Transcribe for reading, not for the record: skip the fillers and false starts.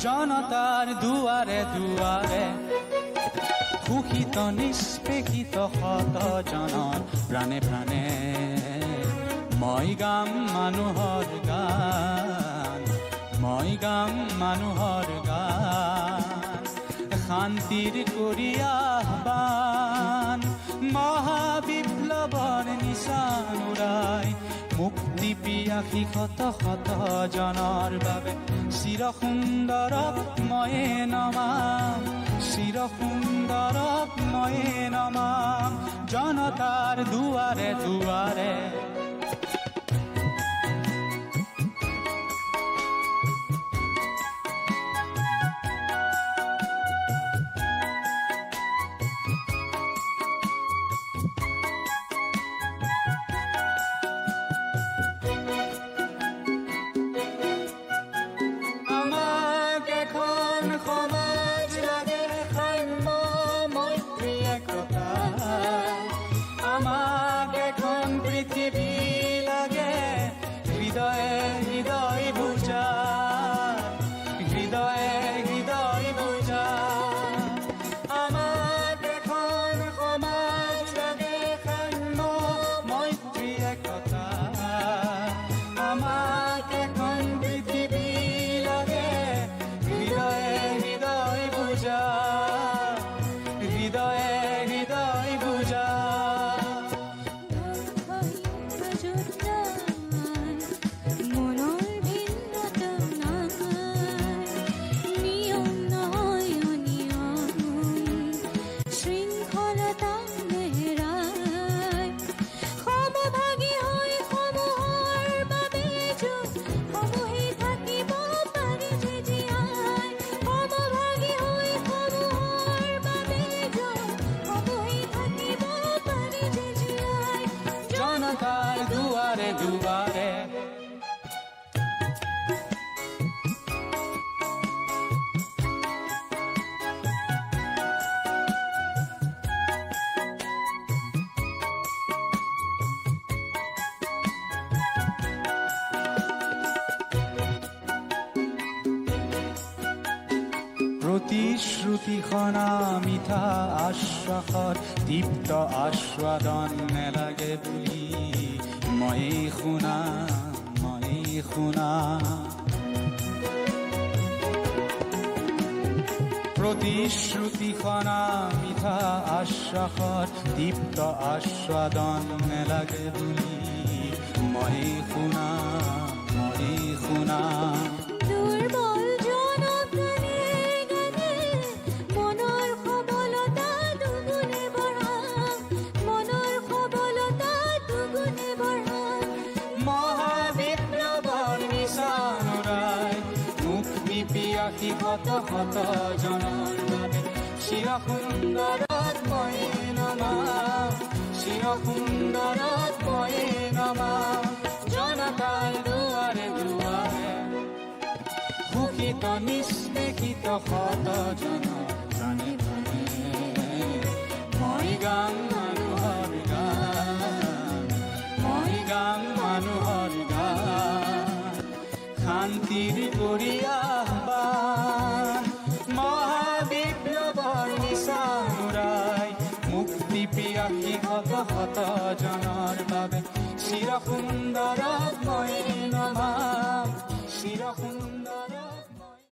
জনতাৰ দুয়াৰে দুয়াৰে সুখিত নিষ্পেষিত শত জনৰ প্ৰাণে প্ৰাণে মই গাম মানুহৰ গান, মই গাম মানুহৰ গান। শান্তিৰ কৰি আহ্বান মহাবিপ্লৱৰ নিচান উৰাই মুক্তি পিয়াসী শত শত জনৰ বাবে চিৰ সুন্দৰক ময়ে নমাম, চিৰ সুন্দৰক ময়ে নমাম জনতাৰ দুৱাৰে দুৱাৰে। সমাজ লাগে সাম্য মৈত্ৰী একতা, আমাক এখন পৃথিৱী লাগে হৃদয়ে হৃদয় বুজা, হৃদয়ে হৃদয় বুজা। আমাক এখন সমাজ লাগে সাম্য মৈত্ৰী একতা, আমাক এখন পৃথিৱী লাগে হৃদয়ে হৃদয় বুজা, হৃদয়ে হৃদয় বুজা। মনৰ ভিন্নতা নাই, নিয়ম নহয় অনিয়ম, শৃংখলতা নেহেৰাই সমভাগী হৈ সমূহৰ বাবে যুগ সমূহে থাকিব পাৰি যে জীয়াই, সমভাগী হৈ সমূহৰ বাবে যুগ সমূহে থাকিব পাৰি যে জীয়াই জনতাৰ দুৱাৰে দুৱাৰে। প্ৰতিশ্ৰুতিখনা মিঠা আশ্বাসত দীপ্ত আস্বাদন নেলাগে বুলি ময়ে শুনা, ময়ে শুনা। প্ৰতিশ্ৰুতিখনা মিঠা আশ্বাসত দীপ্ত আস্বাদন নেলাগে বুলি ময়ে শুনা, ময়ে শুনা। দুৰ্বল জনতানে গানে মনৰ সবলতা দুগুণে বঢ়াম, মনৰ সবলতা দুগুণে বঢ়াম মহাবিপ্লৱৰ নিচান উৰাই মুক্তি পিয়াসী শত শত জনৰ বাবে চিৰ সুন্দৰত ময়ে নমাম, চিৰ সুন্দৰত ময়ে নমাম জনতাৰ দুৱাৰে দুৱাৰে সুখিত নিষ্পেষিত শত জনৰ প্ৰাণে প্ৰাণে মই গাম মানুহৰ গান, মই গাম মানুহৰ গান। শান্তিৰ কৰি আহ্বান মহাবিপ্লৱৰ নিচান উৰাই মুক্তি পিয়াসী শত শত জনৰ বাবে চিৰ সুন্দৰক ময়ে নমাম, চিৰ সুন্দৰ।